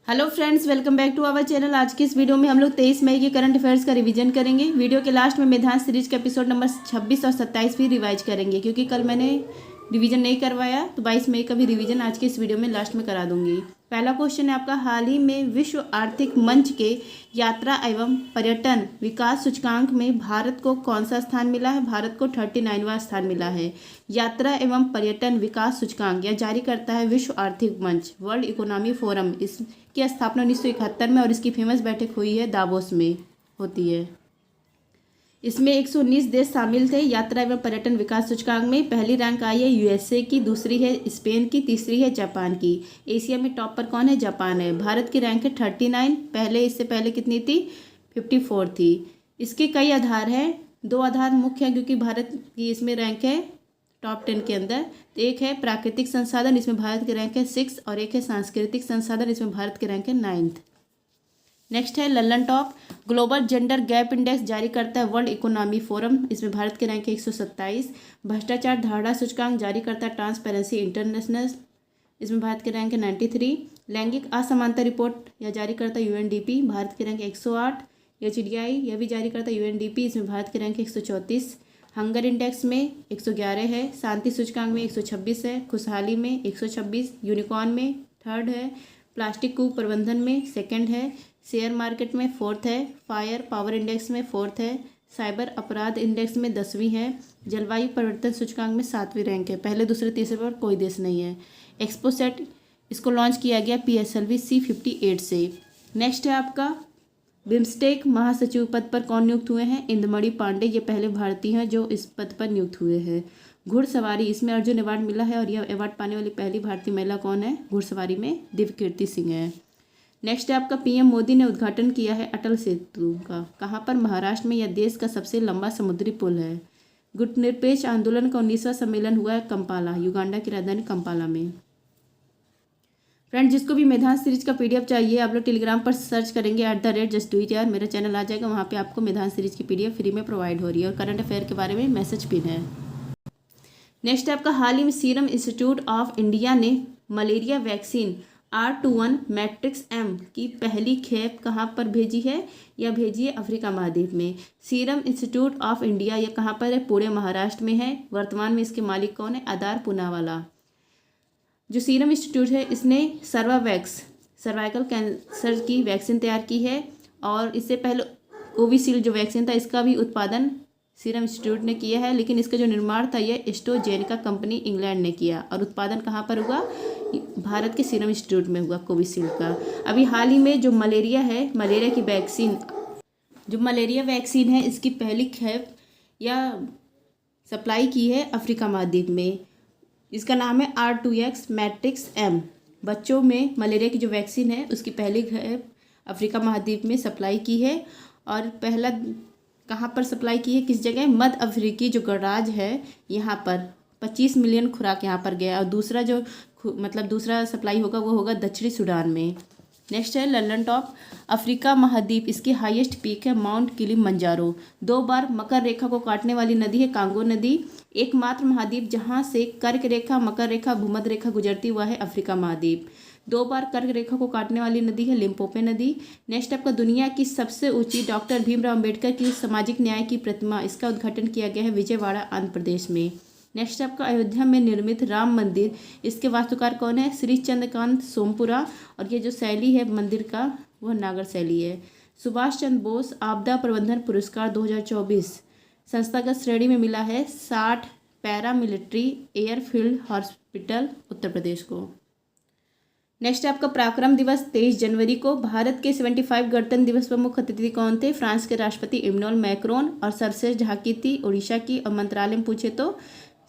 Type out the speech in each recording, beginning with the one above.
Hello friends, welcome back to our channel. आज की इस वीडियो में हम लोग 23 मई के करंट अफेयर्स का रिवीजन करेंगे। वीडियो के लास्ट में मेधांश सीरीज के एपिसोड नंबर 26 और 27 भी रिवाइज करेंगे, क्योंकि कल मैंने रिवीजन नहीं करवाया, तो 22 मई का भी रिवीजन आज के इस वीडियो में लास्ट में करा दूंगी। पहला क्वेश्चन है आपका, हाल ही में विश्व आर्थिक मंच के यात्रा एवं पर्यटन विकास सूचकांक में भारत को कौन सा स्थान मिला है? भारत को 39वां स्थान मिला है। यात्रा एवं पर्यटन विकास सूचकांक यह जारी करता है विश्व आर्थिक मंच, वर्ल्ड इकोनॉमी फोरम। इसकी स्थापना 1971 में और इसकी फेमस बैठक हुई है दावोस में होती है। इसमें 119 देश शामिल थे। यात्रा एवं पर्यटन विकास सूचकांक में पहली रैंक आई है यूएसए की, दूसरी है स्पेन की, तीसरी है जापान की। एशिया में टॉप पर कौन है? जापान है। भारत की रैंक है 39। इससे पहले कितनी थी? 54 थी। इसके कई आधार हैं, 2 आधार मुख्य हैं, क्योंकि भारत की इसमें रैंक है टॉप 10 के अंदर। तो एक है प्राकृतिक संसाधन, इसमें भारत की रैंक है 6, और एक है सांस्कृतिक संसाधन, इसमें भारत की रैंक है 9th। नेक्स्ट है Lallan top, global gender gap index जारी करता है वर्ल्ड इकोनॉमी फोरम, इसमें भारत के रैंक है 127। भ्रष्टाचार धारणा सूचकांक जारी करता है ट्रांसपेरेंसी इंटरनेशनल, इसमें भारत के रैंक है 93। लैंगिक असमानता रिपोर्ट यह जारी करता है यूएनडीपी, भारत के रैंक 108। एचडीआई यह भी जारी करता है यूएनडीपी, इसमें भारत के रैंक 134। हंगर इंडेक्स में 111 है। शांति सूचकांक में 126 है। खुशहाली में 126। यूनिकॉर्न में 3rd है। प्लास्टिक कूप प्रबंधन में 2nd है। शेयर मार्केट में 4th है। फायर पावर इंडेक्स में 4th है। साइबर अपराध इंडेक्स में 10वीं है। जलवायु परिवर्तन सूचकांक में 7वीं रैंक है। पहले दूसरे तीसरे पर कोई देश नहीं है। एक्सपोसेट इसको लॉन्च किया गया PSLV C58 से। नेक्स्ट है आपका बिम्स्टेक महासचिव पद पर कौन नियुक्त हुए हैं? इंदुमणि पांडे, ये पहले भारतीय हैं जो इस पद पर नियुक्त हुए हैं। घुड़सवारी, इसमें अर्जुन अवार्ड मिला है, और यह अवार्ड पाने वाली पहली भारतीय महिला कौन है? घुड़सवारी में दिव्यकीर्ति सिंह है। नेक्स्ट है आपका, पीएम मोदी ने उद्घाटन किया है अटल सेतु का। कहाँ पर? महाराष्ट्र में। यह देश का सबसे लंबा समुद्री पुल है। गुटनिरपेक्ष आंदोलन का 19वां सम्मेलन हुआ है कंपाला, युगांडा की राजधानी कंपाला में। फ्रेंड, जिसको भी मेधांश सीरीज का PDF चाहिए, आप लोग टेलीग्राम पर सर्च करेंगे @justdoityar, मेरा चैनल आ जाएगा, वहाँ पे आपको मेधांश सीरीज की PDF फ्री में प्रोवाइड हो रही है, और करंट अफेयर के बारे में मैसेज पिन है। नेक्स्ट है आपका, हाल ही में सीरम इंस्टीट्यूट ऑफ इंडिया ने malaria vaccine R21 matrix M की पहली खेप कहाँ पर भेजी है? यह भेजी है अफ्रीका महाद्वीप में। सीरम इंस्टीट्यूट ऑफ इंडिया यह कहाँ पर है? पुणे महाराष्ट्र में है। वर्तमान में इसके मालिक कौन है? आधार पूनावाला। जो सीरम इंस्टीट्यूट है, इसने सर्वावैक्स सर्वाइकल कैंसर की वैक्सीन तैयार की है, और इससे पहले कोविशील्ड जो वैक्सीन था, इसका भी उत्पादन सीरम इंस्टीट्यूट ने किया है, लेकिन इसका जो निर्माण था यह एस्ट्राजेनेका कंपनी इंग्लैंड ने किया, और उत्पादन कहाँ पर हुआ? भारत के सीरम इंस्टीट्यूट में हुआ कोविशील्ड का। अभी हाल ही में जो मलेरिया है, मलेरिया की वैक्सीन, जो मलेरिया वैक्सीन है, इसकी पहली खेप या सप्लाई की है अफ्रीका महाद्वीप में। इसका नाम है R2X मैट्रिक्स M। बच्चों में मलेरिया की जो वैक्सीन है, उसकी पहली खेप अफ्रीका महाद्वीप में सप्लाई की है, और पहला कहाँ पर सप्लाई की है? किस जगह? मध्य अफ्रीकी जो गणराज्य है, यहाँ पर 25 मिलियन खुराक यहाँ पर गया, और दूसरा जो दूसरा सप्लाई होगा वो होगा दक्षिणी सूडान में। नेक्स्ट है लल्लन टॉप, अफ्रीका महाद्वीप, इसकी हाईएस्ट पीक है माउंट किलिमंजारो। 2 बार मकर रेखा को काटने वाली नदी है कांगो नदी। एकमात्र महाद्वीप जहाँ से कर्क रेखा, मकर रेखा, भूमध्य रेखा गुजरती हुआ है अफ्रीका महाद्वीप। 2 बार कर्क रेखा को काटने वाली नदी है लिम्पोपो नदी। नेक्स्ट आपका, दुनिया की सबसे ऊंची डॉक्टर भीमराव अम्बेडकर की सामाजिक न्याय की प्रतिमा, इसका उद्घाटन किया गया है विजयवाड़ा आंध्र प्रदेश में। नेक्स्ट आपका, अयोध्या में निर्मित राम मंदिर, इसके वास्तुकार कौन है? श्री चंद्रकांत सोमपुरा, और ये जो शैली है मंदिर का वह नागर शैली है। सुभाष चंद्र बोस आपदा प्रबंधन पुरस्कार 2024 संस्थागत श्रेणी में मिला है 60 paramilitary airfield hospital Uttar Pradesh को। नेक्स्ट आपका, पराक्रम दिवस 23 जनवरी को। भारत के 75 गणतंत्र दिवस पर मुख्य अतिथि कौन थे? फ्रांस के राष्ट्रपति इमैनुअल मैक्रोन, और सर्वश्रेष्ठ झांकी थी उड़ीसा की, और मंत्रालय में पूछे तो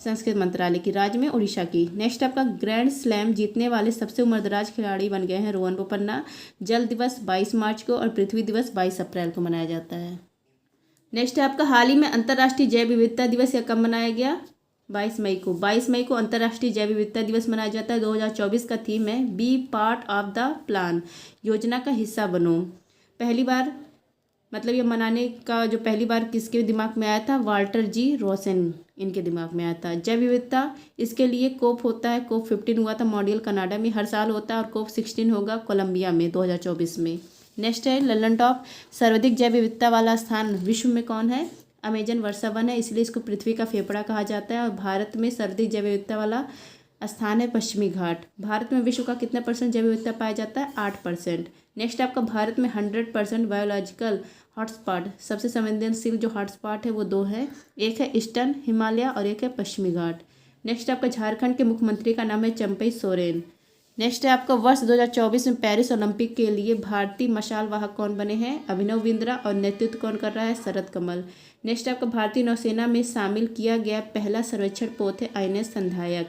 संस्कृत मंत्रालय की, राज्य में उड़ीसा की। नेक्स्ट आपका, ग्रैंड स्लैम जीतने वाले सबसे उम्रदराज खिलाड़ी बन गए हैं रोहन बोपन्ना। जल दिवस 22 मार्च को, और पृथ्वी दिवस 22 अप्रैल को मनाया जाता है। नेक्स्ट है आपका, हाल ही में अंतर्राष्ट्रीय जैव विविधता दिवस यह कब मनाया गया? 22 मई को। 22 मई को अंतर्राष्ट्रीय जैव विविधता दिवस मनाया जाता है। 2024 का थीम है be part of the plan, योजना का हिस्सा बनो। पहली बार मतलब ये मनाने का जो पहली बार किसके दिमाग में आया था, वाल्टर जी रोसेन इनके दिमाग में आया था। जैव विविधता, इसके लिए कोप होता है, कोप 15 हुआ था मॉन्ट्रियल कनाडा में, हर साल होता है, और कोप 16 होगा कोलंबिया में 2024 में। नेक्स्ट है लल्लन टॉप, सर्वाधिक जैव विविधता वाला स्थान विश्व में कौन है, अमेजन वर्षा वन है, इसलिए इसको पृथ्वी का फेफड़ा कहा जाता है। और भारत में सर्वाधिक जैव विविधता वाला स्थान है पश्चिमी घाट। भारत में विश्व का कितना % जैव विविधता पाया जाता है, 8%। नेक्स्ट आपका भारत में 100% बायोलॉजिकल हॉटस्पॉट, सबसे संवेदनशील जो हॉटस्पॉट है वो 2 है, एक है ईस्टर्न हिमालय और एक है पश्चिमी घाट। नेक्स्ट आपका झारखंड के मुख्यमंत्री का नाम है चंपई सोरेन। नेक्स्ट है आपका वर्ष 2024 में पेरिस ओलंपिक के लिए भारतीय मशाल वाहक कौन बने हैं, अभिनव बिंद्रा, और नेतृत्व कौन कर रहा है, शरद कमल। नेक्स्ट आपका भारतीय नौसेना में शामिल किया गया पहला सर्वेक्षण पोत है INS संधायक।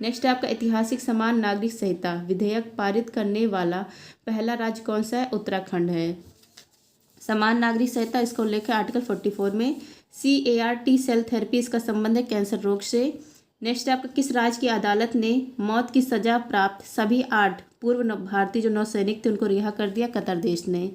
नेक्स्ट आपका ऐतिहासिक समान नागरिक संहिता विधेयक पारित करने वाला पहला राज्य कौन सा है, उत्तराखंड है। समान नागरिक संहिता, इसका उल्लेख है आर्टिकल 44 में। CAR-T सेल थेरेपी, इसका संबंध है कैंसर रोग से। नेक्स्ट आपका किस राज्य की अदालत ने मौत की सजा प्राप्त सभी 8 पूर्व भारतीय जो नौसैनिक थे उनको रिहा कर दिया, कतर देश ने।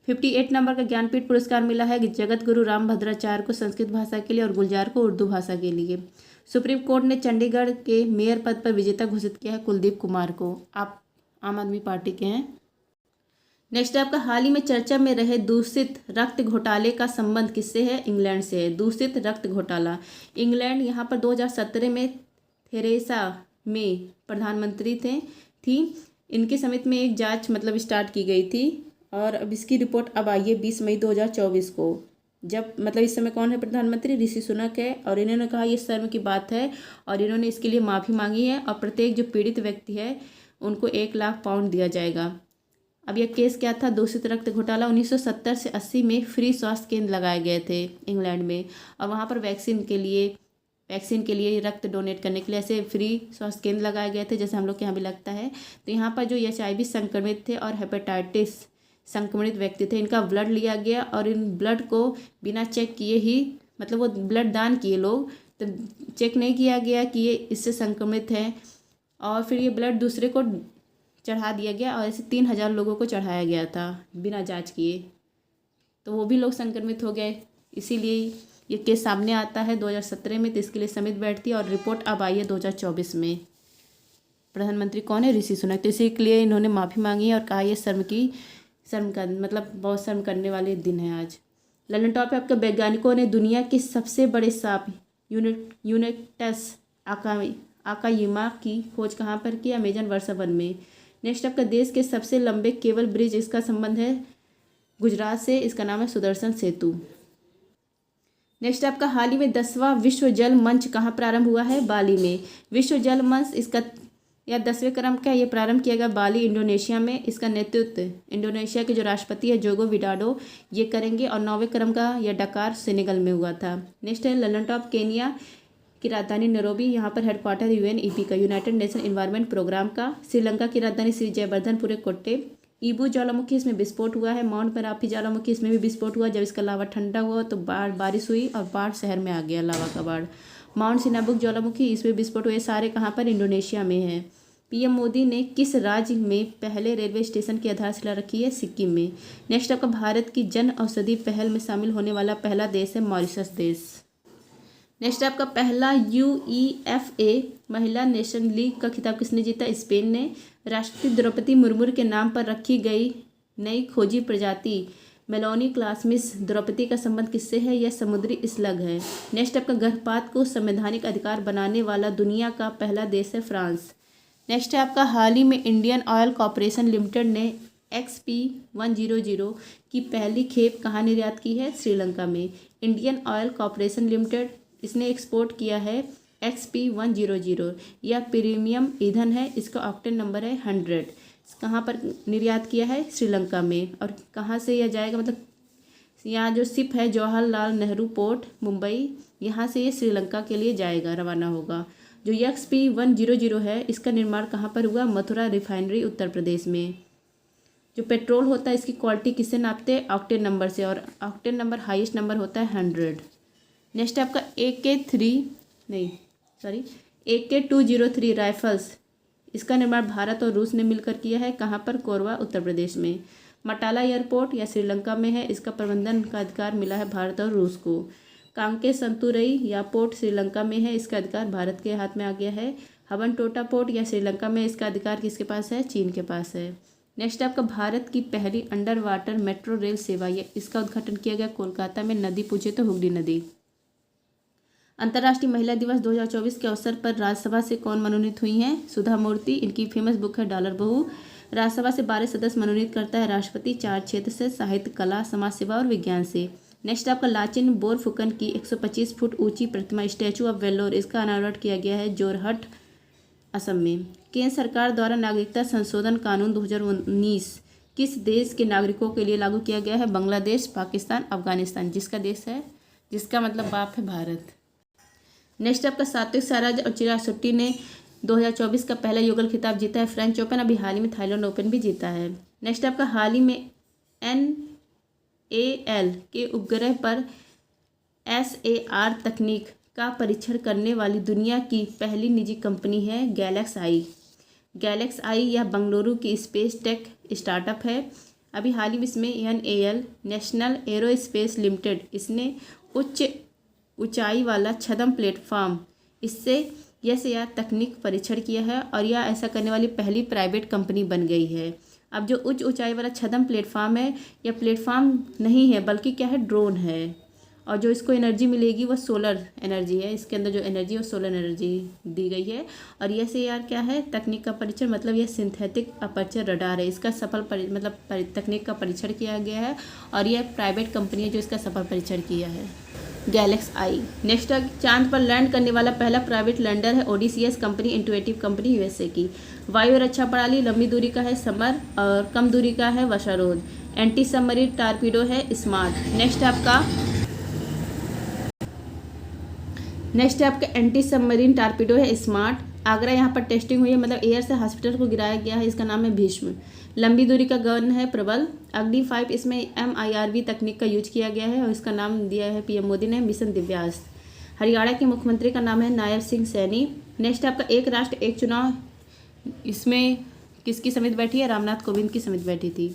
58 नंबर का ज्ञानपीठ पुरस्कार मिला है जगत गुरु रामभद्राचार्य को संस्कृत भाषा के लिए और गुलजार को उर्दू भाषा के लिए। सुप्रीम कोर्ट ने चंडीगढ़ के मेयर पद पर विजेता घोषित किया है कुलदीप कुमार को, आप आम आदमी पार्टी के हैं। नेक्स्ट आपका हाल ही में चर्चा में रहे दूषित रक्त घोटाले का संबंध किससे है, इंग्लैंड से है। दूषित रक्त घोटाला, इंग्लैंड यहाँ पर 2017 में थेरेसा मे प्रधानमंत्री थी, इनके समिति में एक जांच मतलब स्टार्ट की गई थी, और अब इसकी रिपोर्ट अब आई है 20 मई 2024 को। जब मतलब इस समय कौन है प्रधानमंत्री, ऋषि सुनक है, और इन्होंने कहा ये शर्म की बात है, और इन्होंने इसके लिए माफ़ी मांगी है, और प्रत्येक जो पीड़ित व्यक्ति है उनको 1 लाख पाउंड दिया जाएगा। अब यह केस क्या था, दूषित रक्त घोटाला। 1970 से 80 में फ्री स्वास्थ्य केंद्र लगाए गए थे इंग्लैंड में, और वहाँ पर वैक्सीन के लिए रक्त डोनेट करने के लिए ऐसे फ्री स्वास्थ्य केंद्र लगाए गए थे, जैसे हम लोग के यहाँ भी लगता है। तो यहाँ पर जो HIV संक्रमित थे और हेपेटाइटिस संक्रमित व्यक्ति थे, इनका ब्लड लिया गया, और इन ब्लड को बिना चेक किए ही, मतलब वो ब्लड दान किए लोग, तो चेक नहीं किया गया कि ये इससे संक्रमित है, और फिर ये ब्लड दूसरे को चढ़ा दिया गया, और ऐसे 3000 लोगों को चढ़ाया गया था बिना जांच किए, तो वो भी लोग संक्रमित हो गए। इसीलिए ये केस सामने आता है 2017 में, तो इसके लिए समिति बैठती है, और रिपोर्ट अब आई है 2024 में। प्रधानमंत्री कौन है, ऋषि सुनक। तो इसी के लिए इन्होंने माफ़ी मांगी है और कहा ये शर्म का मतलब बहुत शर्म करने वाले दिन है आज। लल्लन टॉप पे आपके वैज्ञानिकों ने दुनिया के सबसे बड़े सांप यूनिटस आकायिमा की खोज कहाँ पर की, अमेजन वर्षा वन में। नेक्स्ट आपका देश के सबसे लंबे केबल ब्रिज, इसका संबंध है गुजरात से, इसका नाम है सुदर्शन सेतु। नेक्स्ट आपका हाल ही में 10वां विश्व जल मंच कहाँ प्रारंभ हुआ है, बाली में। विश्व जल मंच इसका या 10वें क्रम का ये प्रारंभ किया गया बाली इंडोनेशिया में। इसका नेतृत्व इंडोनेशिया के जो राष्ट्रपति है जोगो विडोडो ये करेंगे, और 9वें क्रम का यह डकार सेनेगल में हुआ था। नेक्स्ट है लल्लन टॉप, केनिया की राजधानी नैरोबी, यहाँ पर हेडक्वार्टर UNEP का, यूनाइटेड नेशन एनवायरनमेंट प्रोग्राम का। श्रीलंका की राजधानी श्री जयवर्धनपुर कोट्टे। ईबू ज्वालामुखी इसमें विस्फोट हुआ है। माउंट मेरापी ज्वालामुखी इसमें भी विस्फोट हुआ, जब इसका लावा ठंडा हुआ तो बारिश हुई और बाढ़ शहर में आ गया, लावा का बाढ़। माउंट सिनाबुक ज्वालामुखी इसमें विस्फोट हुए, सारे कहाँ पर, इंडोनेशिया में है। PM मोदी ने किस राज्य में पहले रेलवे स्टेशन की आधारशिला रखी है, सिक्किम में। नेक्स्ट आपका भारत की जन औषधि पहल में शामिल होने वाला पहला देश है मॉरिशस देश। नेक्स्ट आपका पहला UEFA महिला नेशन लीग का खिताब किसने जीता, स्पेन ने। राष्ट्रपति द्रौपदी मुर्मू के नाम पर रखी गई नई खोजी प्रजाति मेलोनी क्लासमिस द्रौपदी का संबंध किससे है, यह समुद्री स्लग है। नेक्स्ट आपका गर्भपात को संवैधानिक अधिकार बनाने वाला दुनिया का पहला देश है फ्रांस। नेक्स्ट है आपका हाल ही में इंडियन ऑयल कॉरपोरेशन लिमिटेड ने XP100 की पहली खेप कहाँ निर्यात की है, श्रीलंका में। इंडियन ऑयल कॉरपोरेशन लिमिटेड इसने एक्सपोर्ट किया है XP100, यह प्रीमियम ईंधन है, इसका ऑक्टेन नंबर है 100। कहाँ पर निर्यात किया है, श्रीलंका में। और कहाँ से यह जाएगा, मतलब यहाँ जो शिप है जवाहरलाल नेहरू पोर्ट मुंबई, यहाँ से ये श्रीलंका के लिए जाएगा, रवाना होगा। जो XP100 है इसका निर्माण कहाँ पर हुआ, मथुरा रिफाइनरी उत्तर प्रदेश में। जो पेट्रोल होता है इसकी क्वालिटी किससे नापते हैं, ऑक्टेन नंबर से, और ऑक्टेन नंबर हाईएस्ट नंबर होता है 100। नेक्स्ट आपका AK203 राइफल्स, इसका निर्माण भारत और रूस ने मिलकर किया है, कहाँ पर, कोरबा उत्तर प्रदेश में। मटाला एयरपोर्ट या श्रीलंका में है, इसका प्रबंधन का अधिकार मिला है भारत और रूस को। कांके संतुरई या पोर्ट श्रीलंका में है, इसका अधिकार भारत के हाथ में आ गया है। हबनटोटा पोर्ट या श्रीलंका में, इसका अधिकार किसके पास है? चीन के पास है। नेक्स्ट आपका भारत की पहली अंडर वाटर मेट्रो रेल सेवा, ये इसका उद्घाटन किया गया कोलकाता में। नदी पूछे तो हुगली नदी। अंतर्राष्ट्रीय महिला दिवस 2024 के अवसर पर राज्यसभा से कौन मनोनीत हुई हैं? सुधा मूर्ति। इनकी फेमस बुक है डॉलर बहू। राज्यसभा से 12 सदस्य मनोनीत करता है राष्ट्रपति, 4 क्षेत्र से, साहित्य, कला, समाज सेवा और विज्ञान से। नेक्स्ट आपका लाचेन बोरफुकन की 125 फुट ऊंची प्रतिमा स्टैचू ऑफ वेल्लोर, इसका अनावरण किया गया है जोरहट, असम में। केंद्र सरकार द्वारा नागरिकता संशोधन कानून 2019 किस देश के नागरिकों के लिए लागू किया गया है? बांग्लादेश, पाकिस्तान, अफगानिस्तान। जिसका देश है, जिसका मतलब बाप है भारत। नेक्स्ट आपका सात्विक साईराज और चिराग शेट्टी ने 2024 का पहला युगल खिताब जीता है फ्रेंच ओपन। अभी हाल ही में थाईलैंड ओपन भी जीता है। नेक्स्ट आपका हाल ही में NAL के उपग्रह पर SAR तकनीक का परीक्षण करने वाली दुनिया की पहली निजी कंपनी है गैलेक्स आई। गैलेक्स आई यह बंगलुरु की स्पेस टेक स्टार्टअप है। अभी हाल ही में इसमें NAL नेशनल एरोस्पेस लिमिटेड, इसने उच्च ऊंचाई वाला छद्म प्लेटफॉर्म, इससे SAR तकनीक परीक्षण किया है और यह ऐसा करने वाली पहली प्राइवेट कंपनी बन गई है। अब जो उच्च ऊंचाई वाला छद्म प्लेटफॉर्म है, यह प्लेटफॉर्म नहीं है बल्कि क्या है? ड्रोन है। और जो इसको एनर्जी मिलेगी वह सोलर एनर्जी है। इसके अंदर जो एनर्जी है वो सोलर एनर्जी दी गई है। और SAR क्या है? तकनीक का परीक्षण, मतलब यह सिंथेटिक अपर्चर रडार है। इसका सफल तकनीक का परीक्षण किया गया है और यह प्राइवेट कंपनी है जो इसका सफल परीक्षण किया है, गैलेक्स आई। नेक्स्ट चांद पर लैंड करने वाला पहला प्राइवेट लैंडर है ओडिसीएस कंपनी, इंटुएटिव कंपनी, USA की। वायु रक्षा प्रणाली, लंबी दूरी का है समर और कम दूरी का है वर्षारोध। एंटी सबमरीन टारपीडो है स्मार्ट। नेक्स्ट आपका एंटी सबमरीन टारपीडो है स्मार्ट। आगरा यहाँ पर टेस्टिंग हुई है, मतलब एयर से हॉस्पिटल को गिराया गया है। इसका नाम है भीष्म। लंबी दूरी का गन है प्रबल। अग्नि 5, इसमें MIRV तकनीक का यूज किया गया है और इसका नाम दिया है PM मोदी ने, मिशन दिव्यास। हरियाणा के मुख्यमंत्री का नाम है नायब सिंह सैनी। नेक्स्ट आपका एक राष्ट्र एक चुनाव, इसमें किसकी समिति बैठी है? रामनाथ कोविंद की समिति बैठी थी।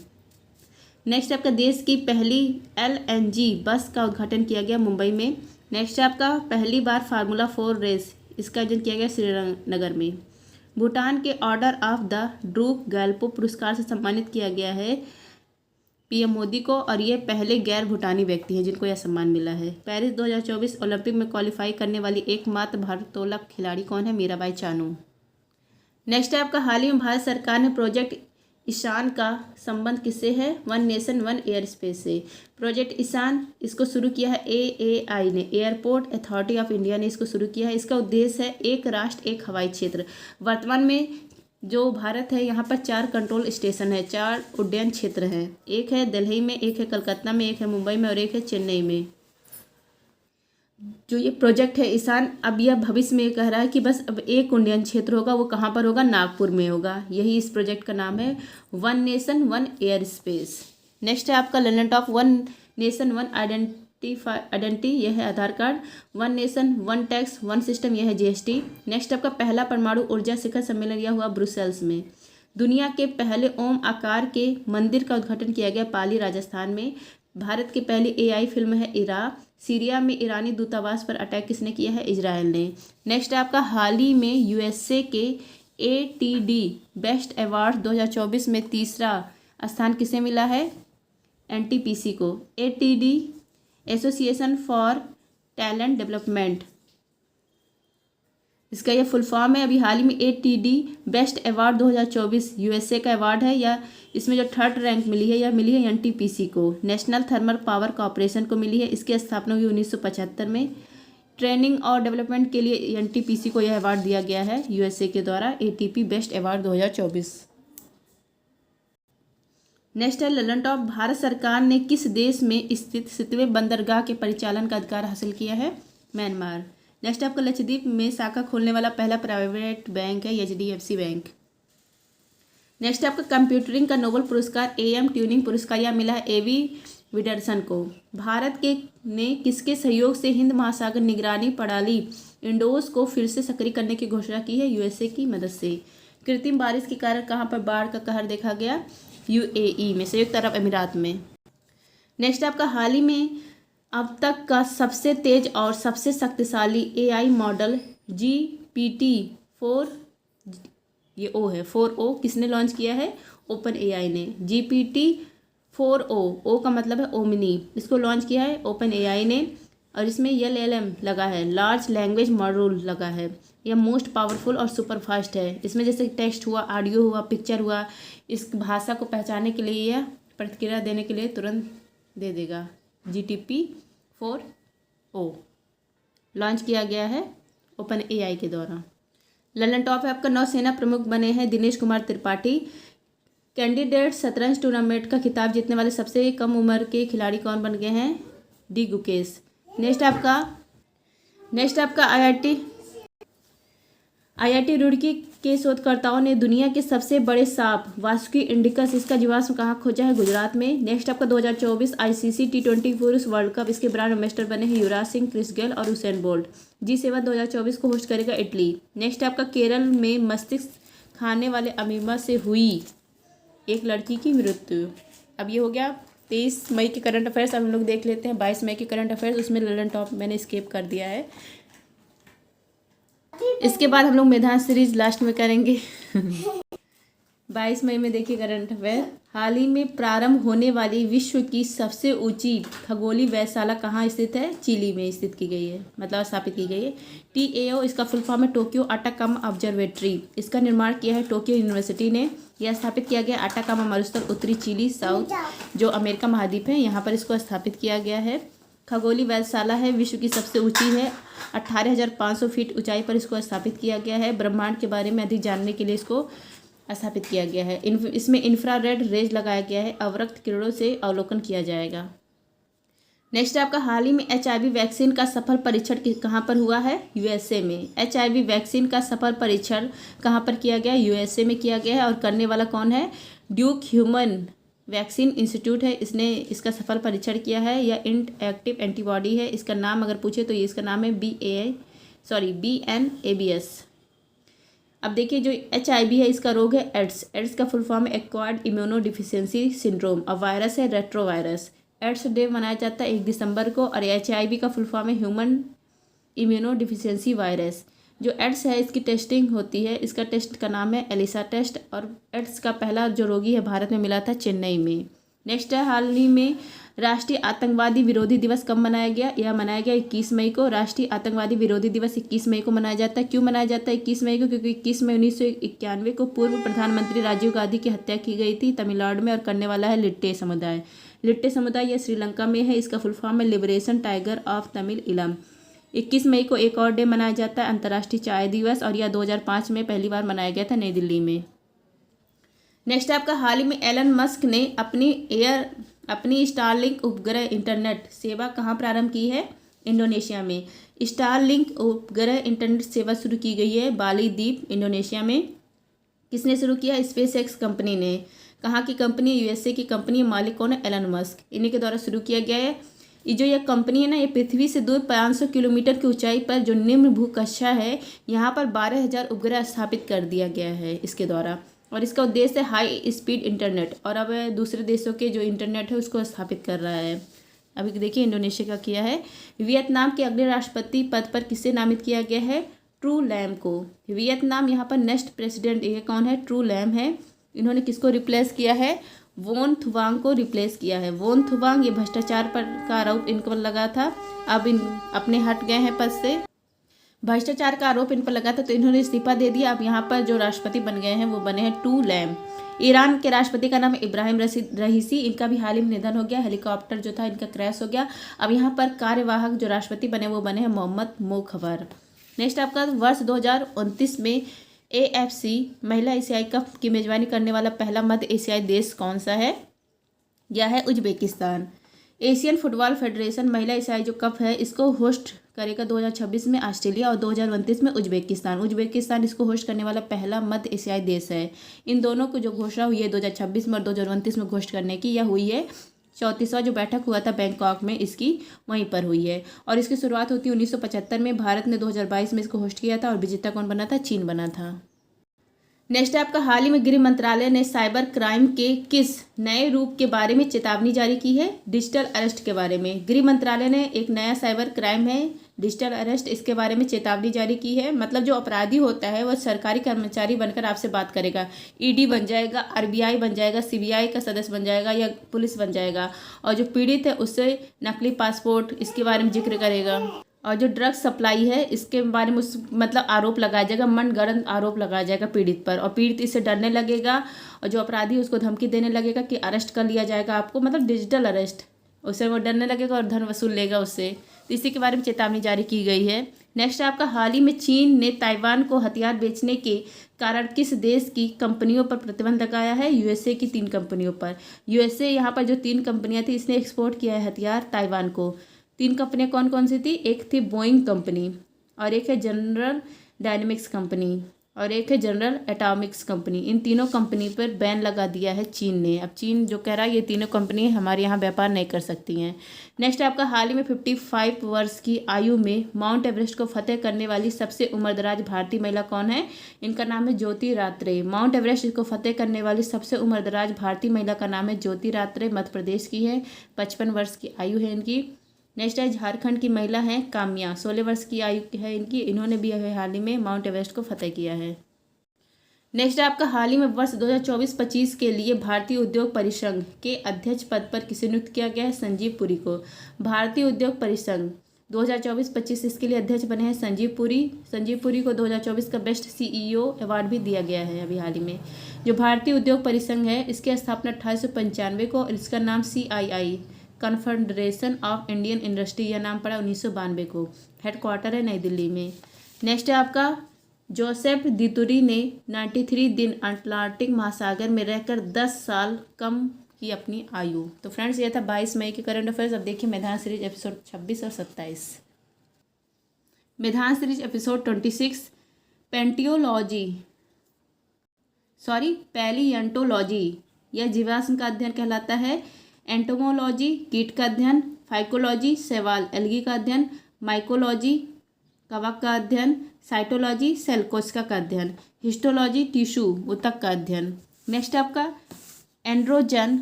नेक्स्ट आपका देश की पहली LNG बस का उद्घाटन किया गया मुंबई में। नेक्स्ट आपका पहली बार फार्मूला 4 रेस, इसका आयोजन किया गया श्रीनगर में। भूटान के order of the drupe Gyalpo पुरस्कार से सम्मानित किया गया है PM मोदी को और ये पहले गैर भूटानी व्यक्ति हैं जिनको यह सम्मान मिला है। पेरिस 2024 ओलंपिक में क्वालिफाई करने वाली एकमात्र भारोत्तोलक खिलाड़ी कौन है? मीराबाई चानू। नेक्स्ट है आपका हाल ही में भारत सरकार ने प्रोजेक्ट ईशान का संबंध किससे है? One nation one air space से। प्रोजेक्ट ईशान इसको शुरू किया है AAI ने, एयरपोर्ट अथॉरिटी ऑफ इंडिया ने इसको शुरू किया है। इसका उद्देश्य है एक राष्ट्र एक हवाई क्षेत्र। वर्तमान में जो भारत है यहाँ पर 4 कंट्रोल स्टेशन है, 4 उड्डयन क्षेत्र हैं। एक है दिल्ली में, एक है कलकत्ता में, एक है मुंबई में और एक है चेन्नई में। जो ये प्रोजेक्ट है ईशान, अब यह भविष्य में कह रहा है कि बस अब एक उड्डयन क्षेत्र होगा, वो कहाँ पर होगा? नागपुर में होगा। यही इस प्रोजेक्ट का नाम है one nation one air space. Next है आपका land of one nation one identity, यह है Aadhaar card. One nation one tax one system, यह है GST। नेक्स्ट आपका पहला परमाणु ऊर्जा शिखर सम्मेलन यह हुआ ब्रुसेल्स में। दुनिया के पहले ओम आकार के मंदिर का उद्घाटन किया गया पाली, राजस्थान में। भारत की पहली AI फिल्म है इरा। सीरिया में ईरानी दूतावास पर अटैक किसने किया है? इजराइल ने। नेक्स्ट आपका हाल ही में USA के ATD बेस्ट अवार्ड 2024 में तीसरा स्थान किसे मिला है? NTPC को। ATD association for talent development, इसका यह फुल फॉर्म है। अभी हाल ही में ATD बेस्ट अवार्ड 2024 USA का अवार्ड है, या इसमें जो 3rd रैंक मिली है यह मिली है NTPC को, नेशनल थर्मल पावर कॉर्पोरेशन को मिली है। इसकी स्थापना हुई 1975 में। ट्रेनिंग और डेवलपमेंट के लिए NTPC को यह अवार्ड दिया गया है USA के द्वारा, ATP बेस्ट अवार्ड 2024। नेक्स्ट है ललन टॉप, भारत सरकार ने किस देश में स्थित 7वें बंदरगाह के परिचालन का अधिकार हासिल किया है? म्यांमार। नेक्स्ट आपका लक्षद्वीप में शाखा खोलने वाला पहला प्राइवेट बैंक है HDFC बैंक। नेक्स्ट आपका कंप्यूटरिंग का नोबेल पुरस्कार AM ट्यूरिंग पुरस्कार यह मिला है AV विडरसन को। भारत के ने किसके सहयोग से हिंद महासागर निगरानी प्रणाली इंडोज को फिर से सक्रिय करने की घोषणा की है? USA की मदद से। कृत्रिम बारिश के कारण कहाँ पर बाढ़ का कहर देखा गया? UAE में, संयुक्त अरब अमीरात में। नेक्स्ट आपका हाल ही में अब तक का सबसे तेज और सबसे शक्तिशाली AI मॉडल GPT-4, ये ओ है 4O, किसने लॉन्च किया है? ओपन AI ने। GPT-4O, ओ का मतलब है ओमनी, इसको लॉन्च किया है ओपन AI ने। और इसमें LLM लगा है, लार्ज लैंग्वेज मॉड्यूल लगा है। यह मोस्ट पावरफुल और सुपर फास्ट है। इसमें जैसे टेक्स्ट हुआ, ऑडियो हुआ, पिक्चर हुआ, इस भाषा को पहचानने के लिए या प्रतिक्रिया देने के लिए तुरंत दे देगा। GPT-4O लॉन्च किया गया है ओपन AI के द्वारा। ललन टॉप है आपका, नौसेना प्रमुख बने हैं दिनेश कुमार त्रिपाठी। कैंडिडेट शतरंज टूर्नामेंट का खिताब जीतने वाले सबसे कम उम्र के खिलाड़ी कौन बन गए हैं? डी गुकेश। नेक्स्ट आपका IIT रुड़की के शोधकर्ताओं ने दुनिया के सबसे बड़े सांप वासुकी इंडिकस, इसका जीवाश्म कहाँ खोजा है? गुजरात में। नेक्स्ट आपका 2024 ICC T20 पुरुष वर्ल्ड कप, इसके ब्रांड एम्बेसडर बने हैं युवराज सिंह, क्रिस गेल और हुसैन बोल्ट। G7 2024 को होस्ट करेगा इटली। नेक्स्ट आपका केरल में मस्तिष्क खाने वाले अमीबा से हुई एक लड़की की मृत्यु। अब ये हो गया 23 मई के करंट अफेयर्स। अब हम लोग देख लेते हैं 22 मई के करंट अफेयर्स। उसमें ललन टॉप मैंने स्किप कर दिया है। इसके बाद हम लोग मैदान सीरीज लास्ट में करेंगे। 22 मई में देखिए करंट अफेयर। हाल ही में प्रारंभ होने वाली विश्व की सबसे ऊंची खगोलीय वेधशाला कहाँ स्थित है? चिली में स्थित की गई है, मतलब स्थापित की गई है। TAO, इसका फुल फॉर्म है टोक्यो अटाकामा ऑब्जर्वेटरी। इसका निर्माण किया है टोक्यो यूनिवर्सिटी ने। यह स्थापित किया गया अटाकामा मरुस्थल, उत्तरी चिली, साउथ जो अमेरिका महाद्वीप है, यहाँ पर इसको स्थापित किया गया है। खगोलीय वेधशाला है, विश्व की सबसे ऊंची है, 18,500 फीट ऊंचाई पर इसको स्थापित किया गया है। ब्रह्मांड के बारे में अधिक जानने के लिए इसको स्थापित किया गया है। इसमें इंफ्रारेड रेज लगाया गया है, अवरक्त किरणों से अवलोकन किया जाएगा। नेक्स्ट आपका हाल ही में HIV वैक्सीन का सफल परीक्षण कहाँ पर हुआ है? USA में। HIV वैक्सीन का सफल परीक्षण कहाँ पर किया गया? USA में किया गया है। और करने वाला कौन है? ड्यूक ह्यूमन वैक्सीन इंस्टीट्यूट है, इसने इसका सफल परीक्षण किया है। यह एक्टिव एंटीबॉडी है। इसका नाम अगर पूछे तो ये इसका नाम है BNABS। अब देखिए जो HIV है, इसका रोग है एड्स का फुल फॉर्म है एक्वायर्ड इम्यूनो डिफिशियंसी सिंड्रोम, और वायरस है रेट्रोवायरस। एड्स डे मनाया जाता है 1 दिसंबर को। और HIV का फुल फॉर्म है ह्यूमन इम्यूनो डिफिशियंसी वायरस। जो एड्स है इसकी टेस्टिंग होती है, इसका टेस्ट का नाम है एलिसा टेस्ट। और एड्स का पहला जो रोगी है भारत में मिला था चेन्नई में। नेक्स्ट है हाल ही में राष्ट्रीय आतंकवादी विरोधी दिवस कब मनाया गया? यह मनाया गया 21 मई को। राष्ट्रीय आतंकवादी विरोधी दिवस 21 मई को मनाया जाता है। क्यों मनाया जाता है 21 मई को? क्योंकि 21 मई 1991 को पूर्व प्रधानमंत्री राजीव गांधी की हत्या की गई थी तमिलनाडु में। और करने वाला है लिट्टे समुदाय। लिट्टे समुदाय यह श्रीलंका में है। इसका फुल फॉर्म है लिबरेशन टाइगर ऑफ तमिल इलम। 21 मई को एक और डे मनाया जाता है अंतर्राष्ट्रीय चाय दिवस, और यह 2005 में पहली बार मनाया गया था नई दिल्ली में। नेक्स्ट आपका हाल ही में एलन मस्क ने अपनी स्टारलिंक उपग्रह इंटरनेट सेवा कहाँ प्रारंभ की है? इंडोनेशिया में। स्टारलिंक उपग्रह इंटरनेट सेवा शुरू की गई है बाली द्वीप इंडोनेशिया में। किसने शुरू किया? SpaceX कंपनी ने। कहाँ की कंपनी? USA की कंपनी। मालिक कौन है? Elon Musk. इन्हीं के द्वारा शुरू किया गया है। ये जो यह कंपनी है ना, ये पृथ्वी से दूर 500 किलोमीटर की ऊंचाई पर जो निम्न भूकक्षा है, यहाँ पर 12,000 उपग्रह स्थापित कर दिया गया है इसके द्वारा। और इसका उद्देश्य है हाई स्पीड इंटरनेट, और अब दूसरे देशों के जो इंटरनेट है उसको स्थापित कर रहा है। अभी देखिए इंडोनेशिया का किया है। वियतनाम के अगले राष्ट्रपति पद पर किसे नामित किया गया है? ट्रू लैम को। वियतनाम यहाँ पर नेक्स्ट प्रेसिडेंट ये कौन है? ट्रू लैम है। इन्होंने किसको रिप्लेस किया है? वोन थुवांग को रिप्लेस किया है। वोन थुवांग ये भ्रष्टाचार पर का आरोप इन पर लगा था, अब इन अपने हट गए हैं पद से। भ्रष्टाचार का आरोप इन पर लगा था तो इन्होंने इस्तीफा दे दिया। अब यहाँ पर जो राष्ट्रपति बन गए हैं वो बने हैं ट्रू लैम। ईरान के राष्ट्रपति का नाम है इब्राहिम रईसी। इनका भी हाल ही में निधन हो गया। हेलीकॉप्टर जो था इनका क्रैश हो गया। अब यहाँ पर कार्यवाहक जो राष्ट्रपति बने वो बने हैं मोहम्मद मोखबर। नेक्स्ट आपका वर्ष 2029 में AFC महिला एशियाई कप की मेजबानी करने वाला पहला मध्य एशियाई देश कौन सा है? यह है उज्बेकिस्तान। एशियन फुटबॉल फेडरेशन महिला एशियाई जो कप है इसको होस्ट करेगा 2026 में ऑस्ट्रेलिया, और 2029 में उज्बेकिस्तान इसको होस्ट करने वाला पहला मध्य एशियाई देश है। इन दोनों को जो घोषणा हुई है 2026 में और 2029 में घोषित करने की, यह हुई है 34वां जो बैठक हुआ था बैंकॉक में, इसकी वहीं पर हुई है। और इसकी शुरुआत होती है 1975 में। भारत ने 2022 में इसको होस्ट किया था, और विजेता कौन बना था? चीन बना था। नेक्स्ट है आपका, हाल ही में गृह मंत्रालय ने साइबर क्राइम के किस नए रूप के बारे में चेतावनी जारी की है? डिजिटल अरेस्ट के बारे में। गृह मंत्रालय ने एक नया साइबर क्राइम है डिजिटल अरेस्ट, इसके बारे में चेतावनी जारी की है। मतलब जो अपराधी होता है वह सरकारी कर्मचारी बनकर आपसे बात करेगा, ईडी बन जाएगा, आरबीआई बन जाएगा, सीबीआई का सदस्य बन जाएगा या पुलिस बन जाएगा, और जो पीड़ित है उससे नकली पासपोर्ट इसके बारे में जिक्र करेगा। और जो ड्रग्स सप्लाई है इसके बारे में उस मतलब आरोप लगाया जाएगा, मनगढ़ंत आरोप लगाया जाएगा पीड़ित पर, और पीड़ित इससे डरने लगेगा, और जो अपराधी उसको धमकी देने लगेगा कि अरेस्ट कर लिया जाएगा आपको, मतलब डिजिटल अरेस्ट, उससे वो डरने लगेगा और धन वसूल लेगा उससे। तो इसी के बारे में चेतावनी जारी की गई है। नेक्स्ट है आपका, हाल ही में चीन ने ताइवान को हथियार बेचने के कारण किस देश की कंपनियों पर प्रतिबंध लगाया है? यूएसए की 3 कंपनियों पर। यूएसए यहाँ पर जो 3 कंपनियाँ थी इसने एक्सपोर्ट किया है हथियार ताइवान को। 3 कंपनियां कौन कौन सी थी? एक थी बोइंग कंपनी, और एक है जनरल डायनेमिक्स कंपनी, और एक है जनरल एटॉमिक्स कंपनी। इन तीनों कंपनी पर बैन लगा दिया है चीन ने। अब चीन जो कह रहा है ये तीनों कंपनी हमारे यहाँ व्यापार नहीं कर सकती हैं। नेक्स्ट है आपका, हाल ही में 55 वर्ष की आयु में माउंट एवरेस्ट को फतेह करने वाली सबसे उम्रदराज भारतीय महिला कौन है? इनका नाम है ज्योति रात्रे। माउंट एवरेस्ट को फतेह करने वाली सबसे उम्रदराज भारतीय महिला का नाम है ज्योति रात्रे, मध्य प्रदेश की है, 55 वर्ष की आयु है इनकी। नेक्स्ट है झारखंड की महिला हैं काम्या, 16 वर्ष की आयु है इनकी, इन्होंने भी हाल ही में माउंट एवरेस्ट को फतेह किया है। नेक्स्ट है आपका, हाल ही में वर्ष 2024-25 के लिए भारतीय उद्योग परिसंघ के अध्यक्ष पद पर किसे नियुक्त किया गया है? संजीव पुरी को। भारतीय उद्योग परिसंघ 2024-25 इसके लिए अध्यक्ष बने हैं संजीव पुरी। संजीव पुरी को 2024 का बेस्ट सीईओ अवार्ड भी दिया गया है अभी हाल ही में। जो भारतीय उद्योग परिसंघ है इसकी स्थापना 1895 को, और इसका नाम CII confederation of Indian industry यह नाम पड़ा 1992 को। हेडक्वार्टर है नई दिल्ली में। नेक्स्ट है आपका, जोसेफ दितुरी ने 93 दिन अटलांटिक महासागर में रहकर 10 साल कम की अपनी आयु। तो फ्रेंड्स ये था 22 मई के करंट अफेयर्स। अब देखिए मैदान सीरीज एपिसोड 26 और 27। मैदान सीरीज एपिसोड 26, पैलियंटोलॉजी यह जीवाश्म का अध्ययन कहलाता है। एंटोमोलॉजी कीट का अध्ययन, फाइकोलॉजी शैवाल एल्गी का अध्ययन, माइकोलॉजी कवक का अध्ययन, साइटोलॉजी सेल कोशिका का अध्ययन, हिस्टोलॉजी टिश्यू ऊतक का अध्ययन। नेक्स्ट आपका एंड्रोजन,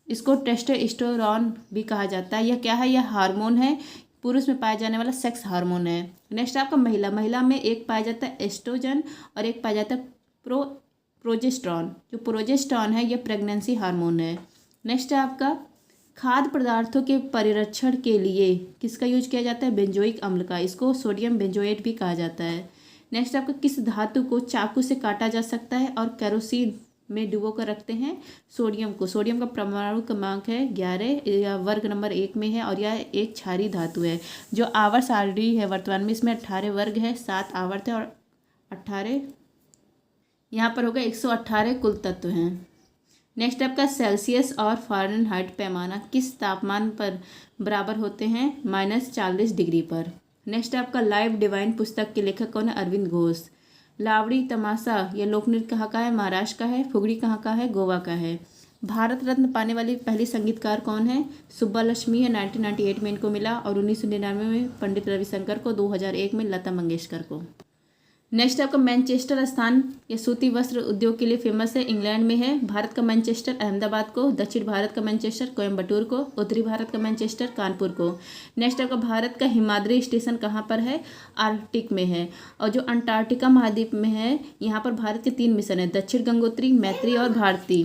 इसको टेस्टोस्टेरोन भी कहा जाता है। यह क्या है? यह हार्मोन है, पुरुष में पाया जाने वाला सेक्स हार्मोन है। नेक्स्ट आपका महिला में एक पाया जाता है एस्ट्रोजन और एक पाया जाता है प्रोजेस्टेरॉन। जो प्रोजेस्टेरॉन है यह प्रेगनेंसी हार्मोन है। नेक्स्ट है आपका, खाद्य पदार्थों के परिरक्षण के लिए किसका यूज किया जाता है? बेंजोइक अम्ल का, इसको सोडियम बेंजोएट भी कहा जाता है। नेक्स्ट आपका, किस धातु को चाकू से काटा जा सकता है और केरोसिन में डुबो कर रखते हैं? सोडियम को। सोडियम का परमाणु क्रमांक है 11 या वर्ग नंबर 1 में है, और यह एक क्षारीय धातु है। जो आवर्त सारणी है वर्तमान में इसमें 18 वर्ग है, 7 आवर्त है, और 18 यहाँ पर होगा 118 कुल तत्व हैं। नेक्स्ट आपका, सेल्सियस और फ़ारेनहाइट पैमाना किस तापमान पर बराबर होते हैं? -40 डिग्री पर। नेक्स्ट आपका, लाइव डिवाइन पुस्तक के लेखक कौन है? अरविंद घोष। लावड़ी तमाशा यह लोक नृत्य कहाँ का है? महाराष्ट्र का है। फुगड़ी कहाँ का है? गोवा का है। भारत रत्न पाने वाली पहली संगीतकार कौन है? सुब्बा लक्ष्मी है, 1998 में इनको मिला, और 1999 में पंडित रविशंकर को, 2001 में लता मंगेशकर को। नेक्स्ट आपका, मैनचेस्टर स्थान ये सूती वस्त्र उद्योग के लिए फेमस है, इंग्लैंड में है। भारत का मैनचेस्टर अहमदाबाद को, दक्षिण भारत का मैनचेस्टर कोयम्बटूर को, उत्तरी भारत का मैनचेस्टर कानपुर को। नेक्स्ट आपका, भारत का हिमाद्री स्टेशन कहाँ पर है? आर्कटिक में है। और जो अंटार्कटिका महाद्वीप में है यहाँ पर भारत के 3 मिशन है, दक्षिण गंगोत्री, मैत्री और भारती।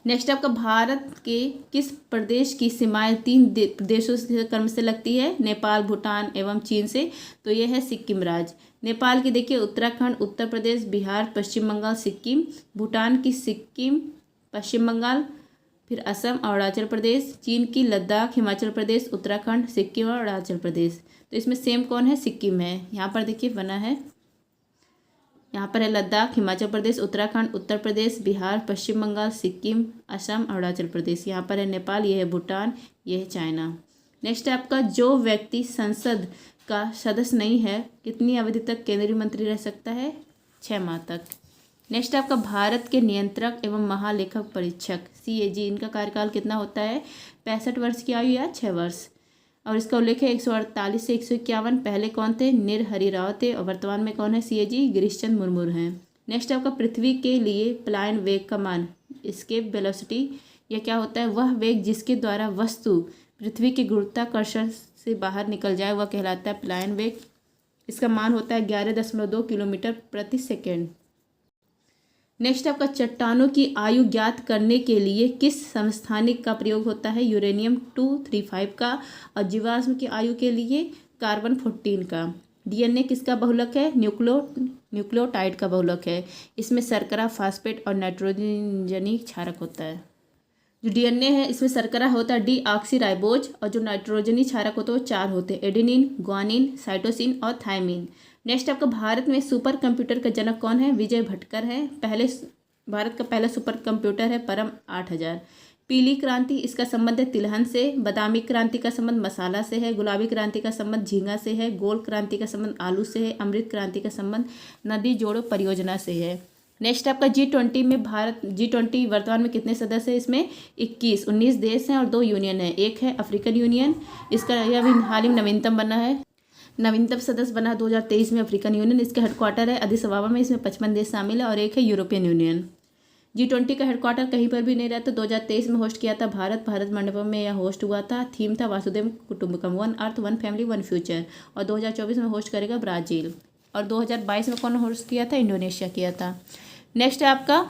नेक्स्ट आपका, भारत के किस प्रदेश की सीमाएं 3 देशों से क्रम से लगती है? नेपाल, भूटान एवं चीन से। तो यह है सिक्किम राज्य। नेपाल की देखिए उत्तराखंड, उत्तर प्रदेश, बिहार, पश्चिम बंगाल, सिक्किम। भूटान की सिक्किम, पश्चिम बंगाल, फिर असम और अरुणाचल प्रदेश। चीन की लद्दाख, हिमाचल प्रदेश, उत्तराखंड, सिक्किम और अरुणाचल प्रदेश। तो इसमें सेम कौन है? सिक्किम है। यहाँ पर देखिए बना है, यहाँ पर है लद्दाख, हिमाचल प्रदेश, उत्तराखंड, उत्तर प्रदेश, बिहार, पश्चिम बंगाल, सिक्किम, असम, अरुणाचल प्रदेश। यहाँ पर है नेपाल, ये है भूटान, ये है चाइना। नेक्स्ट है आपका, जो व्यक्ति संसद का सदस्य नहीं है कितनी अवधि तक केंद्रीय मंत्री रह सकता है? 6 माह तक। नेक्स्ट आपका, भारत के नियंत्रक एवं महालेखक परीक्षक CAG इनका कार्यकाल कितना होता है? 65 वर्ष की आयु या 6 वर्ष। और इसका उल्लेख है 148 से 151। पहले कौन थे? निरहरि राव थे, और वर्तमान में कौन है? CAG गिरीश चंद्र मुर्मू हैं। नेक्स्ट आपका पृथ्वी के लिए पलायन वेग का मान, एस्केप वेलोसिटी, यह क्या होता है? वह वेग जिसके द्वारा वस्तु पृथ्वी के गुरुत्वाकर्षण से बाहर निकल जाए वह कहलाता है पलायन वेग। इसका मान होता है 11.2 किलोमीटर प्रति सेकेंड। नेक्स्ट आपका चट्टानों की आयु ज्ञात करने के लिए किस समस्थानिक का प्रयोग होता है? यूरेनियम 235 का। और जीवाश्म की आयु के लिए कार्बन 14 का। डीएनए किसका बहुलक है? न्यूक्लियोटाइड का बहुलक है। इसमें शर्करा, फास्फेट और नाइट्रोजनी क्षारक होता है। जो डीएनए है इसमें शर्करा होता है डीऑक्सीराइबोज, और जो नाइट्रोजनी क्षारक होता है वो 4 होते हैं, एडेनिन, ग्वानिन, साइटोसिन और थायमिन। नेक्स्ट आपका भारत में सुपर कंप्यूटर का जनक कौन है? विजय भटकर है। भारत का पहला सुपर कंप्यूटर है परम 8000। पीली क्रांति, इसका संबंध है तिलहन से। बादामी क्रांति का संबंध मसाला से है। गुलाबी क्रांति का संबंध झींगा से है। गोल्ड क्रांति का संबंध आलू से है। अमृत क्रांति का संबंध नदी जोड़ो परियोजना से है। नेक्स्ट आपका G20 में G20 वर्तमान में कितने सदस्य हैं? इसमें 19 देश हैं और 2 यूनियन है। एक है अफ्रीकन यूनियन, इसका यह भी हाल ही में नवीनतम बना है, नवीनतम सदस्य बना 2023 में अफ्रीकन यूनियन। इसका हेडक्वार्टर है अदिस अबाबा में। इसमें 55 देश शामिल है। और एक है यूरोपियन यूनियन। G20 का हेडक्वार्टर कहीं पर भी नहीं रहता। 2023 में होस्ट किया था भारत मंडपम में यह होस्ट हुआ था। थीम था वासुदेव कुटुंबकम, 1 अर्थ 1 फैमिली 1 फ्यूचर। और 2024 में होस्ट करेगा ब्राज़ील। और 2022 में कौन होस्ट किया था? इंडोनेशिया किया था। नेक्स्ट है आपका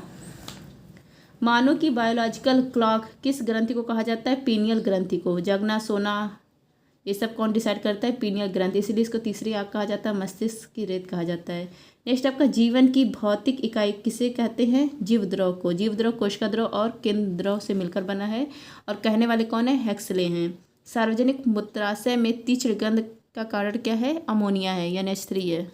मानव की बायोलॉजिकल क्लॉक किस ग्रंथि को कहा जाता है? पीनियल ग्रंथि को। जगना, सोना, ये सब कौन डिसाइड करता है? पीनियल ग्रंथि, इसीलिए इसको तीसरी आँख कहा जाता है। मस्तिष्क की रेत कहा जाता है। नेक्स्ट आपका जीवन की भौतिक इकाई किसे कहते हैं? जीव द्रव को। जीव द्रव कोशिका द्रव और केंद्र द्रव से मिलकर बना है। और कहने वाले कौन है? हैक्सले हैं। सार्वजनिक मूत्राशय में तीक्ष्ण गंध का कारण क्या है? अमोनिया है, या NH3 है।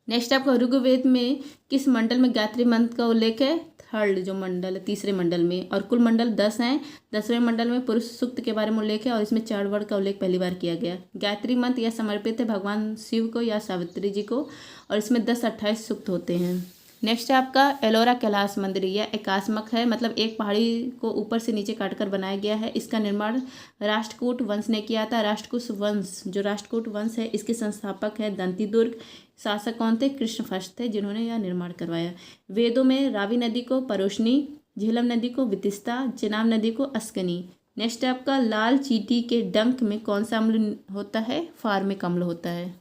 नेक्स्ट आपका ऋग्वेद में किस मंडल में गायत्री मंत्र का उल्लेख है? थर्ड जो मंडल है, तीसरे मंडल में। और कुल मंडल 10 हैं। 10वें मंडल में पुरुष सूक्त के बारे में उल्लेख है और इसमें 4 वर्ड का उल्लेख पहली बार किया गया। गायत्री मंत्र यह समर्पित है भगवान शिव को या सावित्री जी को, और इसमें 10-28 सूक्त होते हैं। नेक्स्ट है आपका एलोरा कैलाश मंदिर। यह एकात्मक है, मतलब एक पहाड़ी को ऊपर से नीचे काटकर बनाया गया है। इसका निर्माण राष्ट्रकूट वंश ने किया था। राष्ट्रकूट वंश, जो राष्ट्रकूट वंश है, इसके संस्थापक है दंतीदुर्ग। शासक कौन थे? कृष्णफस्ट थे, जिन्होंने यह निर्माण करवाया। वेदों में रावी नदी को परोशनी, झेलम नदी को वितिस्ता, चेनाब नदी को अस्कनी। नेक्स्ट है आपका लाल चींटी के डंक में कौन सा अम्ल होता है? फार्मिक अम्ल होता है।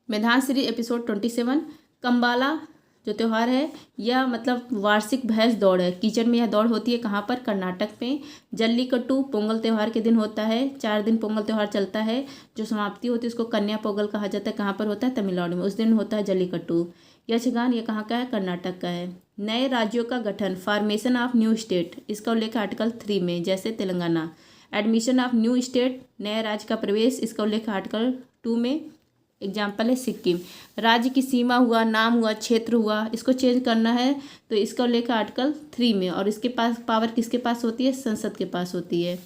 मैदान सीरीज एपिसोड 27। कंबाला जो त्यौहार है यह मतलब वार्षिक भैंस दौड़ है। कीचड़ में यह दौड़ होती है कहाँ पर? कर्नाटक में। जल्लीकट्टू पोंगल त्यौहार के दिन होता है। 4 दिन पोंगल त्यौहार चलता है। जो समाप्ति होती है उसको कन्या पोंगल कहा जाता है। कहाँ पर होता है? तमिलनाडु में। उस दिन होता है जल्लीकट्टू। यक्षगान ये कहाँ का है? कर्नाटक का है। नए राज्यों का गठन, फॉर्मेशन ऑफ न्यू स्टेट, इसका उल्लेख आर्टिकल 3 में, जैसे Telangana. Admission of new state, नए राज्य का प्रवेश, इसका उल्लेख आर्टिकल 2 में। एग्जाम्पल है सिक्किम। राज्य की सीमा हुआ, नाम हुआ, क्षेत्र हुआ, इसको चेंज करना है तो इसका उल्लेख आर्टिकल 3 में। और इसके पास पावर किसके पास होती है? संसद के पास होती है।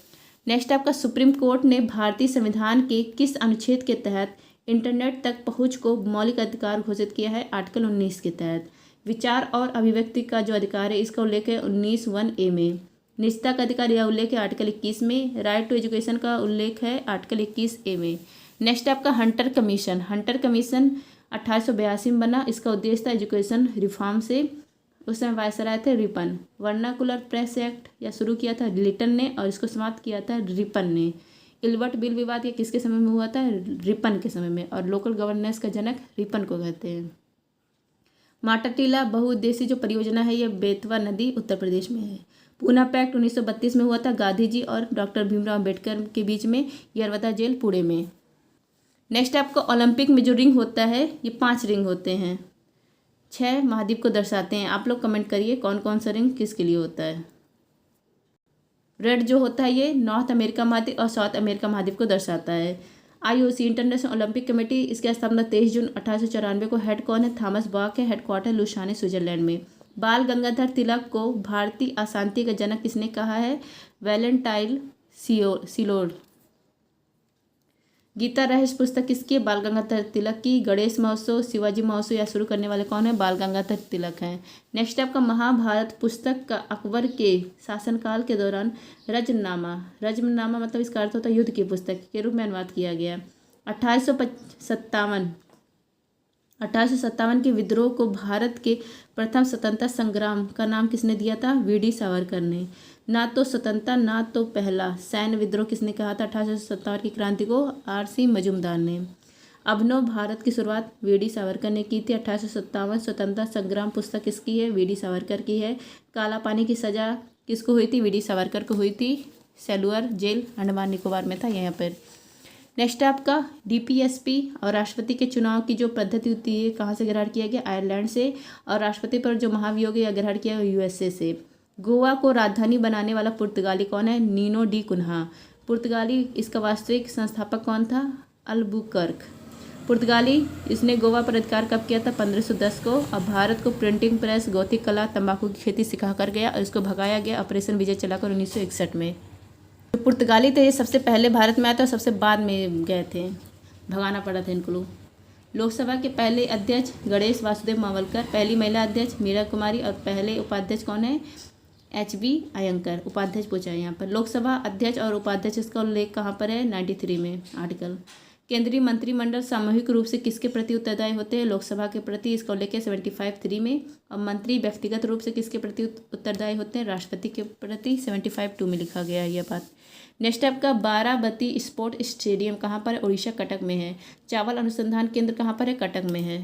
नेक्स्ट आपका सुप्रीम कोर्ट ने भारतीय संविधान के किस अनुच्छेद के तहत इंटरनेट तक पहुंच को मौलिक अधिकार घोषित किया है? आर्टिकल 19 के तहत। विचार और अभिव्यक्ति का जो अधिकार है इसका उल्लेख है 19(1)(a) में। निजता का अधिकार यह उल्लेख है आर्टिकल 21 में। राइट टू एजुकेशन का उल्लेख है आर्टिकल 21(a) में। नेक्स्ट आपका हंटर कमीशन। हंटर कमीशन 1882 में बना। इसका उद्देश्य था एजुकेशन रिफॉर्म से। उस समय वायसराय थे रिपन। वर्नाकुलर प्रेस एक्ट या शुरू किया था लिटन ने और इसको समाप्त किया था रिपन ने। इल्बर्ट बिल विवाद ये किसके समय में हुआ था? रिपन के समय में। और लोकल गवर्नेंस का जनक रिपन को कहते हैं। माटाटीला बहुउद्देशीय जो परियोजना है यह बेतवा नदी उत्तर प्रदेश में है। पूना पैक्ट 1932 में हुआ था गांधी जी और डॉक्टर भीमराव अम्बेडकर के बीच में। यरवदा जेल पुणे में। नेक्स्ट आपका ओलंपिक में जो रिंग होता है ये 5 रिंग होते हैं, 6 महाद्वीप को दर्शाते हैं। आप लोग कमेंट करिए कौन कौन सा रिंग किसके लिए होता है। रेड जो होता है ये नॉर्थ अमेरिका महाद्वीप और साउथ अमेरिका महाद्वीप को दर्शाता है। IOC इंटरनेशनल ओलंपिक कमेटी, इसकी स्थापना 23 जून 1894 को। हेड कौन है? थॉमस बॉक है। हेडक्वार्टर लुसाने स्विट्जरलैंड में। बाल गंगाधर तिलक को भारतीय अशांति का जनक किसने कहा है? वैलेंटाइन सिलोड। गीता रहस्य पुस्तक किसकी है? बाल गंगाधर तिलक की। गणेश महोत्सव, शिवाजी महोत्सव या शुरू करने वाले कौन है? बाल गंगाधर तिलक हैं। नेक्स्ट आपका महाभारत पुस्तक का अकबर के शासनकाल के दौरान रजमनामा मतलब इसका अर्थ होता है युद्ध की पुस्तक के रूप में अनुवाद किया गया। 1857 1857 के विद्रोह को भारत के प्रथम स्वतंत्रता संग्राम का नाम किसने दिया था? वीडी सावरकर ने। ना तो स्वतंत्रता ना तो पहला सैन्य विद्रोह किसने कहा था 1857 की क्रांति को? आर.सी. मजूमदार ने। अभिनव भारत की शुरुआत वीडी सावरकर ने की थी। 1857 स्वतंत्रता संग्राम पुस्तक किसकी है? वीडी सावरकर की है। काला पानी की सजा किसको हुई थी? वीडी सावरकर को हुई थी। सेलुलर जेल अंडमान निकोबार में था यहाँ पर। नेक्स्ट है आपका डीपीएसपी और राष्ट्रपति के चुनाव की जो पद्धति होती है कहाँ से ग्रहण किया गया? आयरलैंड से। और राष्ट्रपति पर जो महाभियोग है ग्रहण किया यूएसए से। गोवा को राजधानी बनाने वाला पुर्तगाली कौन है? Nuno da Cunha. पुर्तगाली इसका वास्तविक संस्थापक कौन था? अल्बुकर्क। पुर्तगाली इसने गोवा पर अधिकार कब किया था? 1510 को। और भारत को प्रिंटिंग प्रेस, गौतिक कला, तंबाकू की खेती सिखा कर गया और इसको भगाया गया ऑपरेशन विजय चलाकर 1961 में। जो पुर्तगाली थे ये सबसे पहले भारत में आए थे और सबसे बाद में गए थे, भगाना पड़ा था इनको लोग। लोकसभा के पहले अध्यक्ष गणेश वासुदेव मावलकर। पहली महिला अध्यक्ष मीरा कुमारी। और पहले उपाध्यक्ष कौन है? HB अयंकर। उपाध्यक्ष पूछा है यहाँ पर। लोकसभा अध्यक्ष और उपाध्यक्ष इसका उल्लेख कहाँ पर है? 93 में आर्टिकल। केंद्रीय मंत्रिमंडल सामूहिक रूप से किसके प्रति उत्तरदायी होते हैं? लोकसभा के प्रति। इसका उल्लेख है 75(3) में। और मंत्री व्यक्तिगत रूप से किसके प्रति उत्तरदायी होते हैं? राष्ट्रपति के प्रति। 75(2) में लिखा गया है यह बात। नेक्स्ट आपका बाराबती स्पोर्ट स्टेडियम कहाँ पर है? उड़ीसा कटक में है। चावल अनुसंधान केंद्र कहाँ पर है? कटक में है।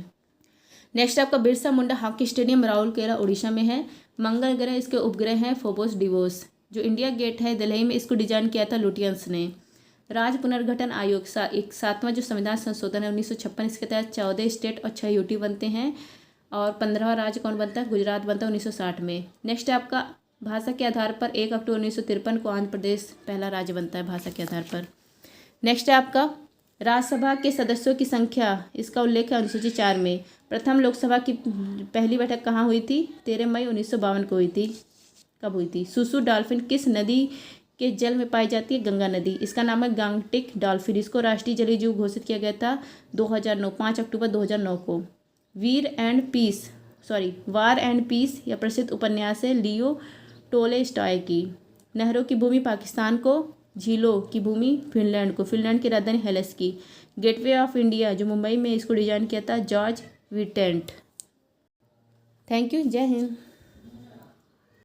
नेक्स्ट आपका बिरसा मुंडा हॉकी स्टेडियम राउरकेला उड़ीसा में है। मंगल ग्रह इसके उपग्रह हैं फोबोस डिवोस। जो इंडिया गेट है दिल्ली में इसको डिजाइन किया था लुटियंस ने। राज्य पुनर्गठन आयोग एक 7वां जो संविधान संशोधन है 1956 इसके तहत 14 स्टेट और 6 यूटी बनते हैं। और 15वां राज्य कौन बनता है? गुजरात बनता है 1960 में। नेक्स्ट है आपका भाषा के आधार पर 1 अक्टूबर 1953 को आंध्र प्रदेश पहला राज्य बनता है भाषा के आधार पर। नेक्स्ट है आपका राज्यसभा के सदस्यों की संख्या। इसका उल्लेख है अनुसूची 4 में। प्रथम लोकसभा की पहली बैठक कहाँ हुई थी? 13 मई 1952 को हुई थी। कब हुई थी? सुसु डॉल्फिन किस नदी के जल में पाई जाती है? गंगा नदी। इसका नाम है गांगटिक डॉल्फिन। इसको राष्ट्रीय जलीय जीव घोषित किया गया था 5 अक्टूबर 2009 को। वार एंड पीस यह प्रसिद्ध उपन्यास है लियो टोलेस्टॉय की। नहरों की भूमि पाकिस्तान को, झीलों की भूमि फिनलैंड को। फिनलैंड की राजधानी हेलेसिंकी। गेटवे ऑफ इंडिया जो मुंबई में इसको डिजाइन किया था जॉर्ज विटेंट। Thank you. जय हिंद।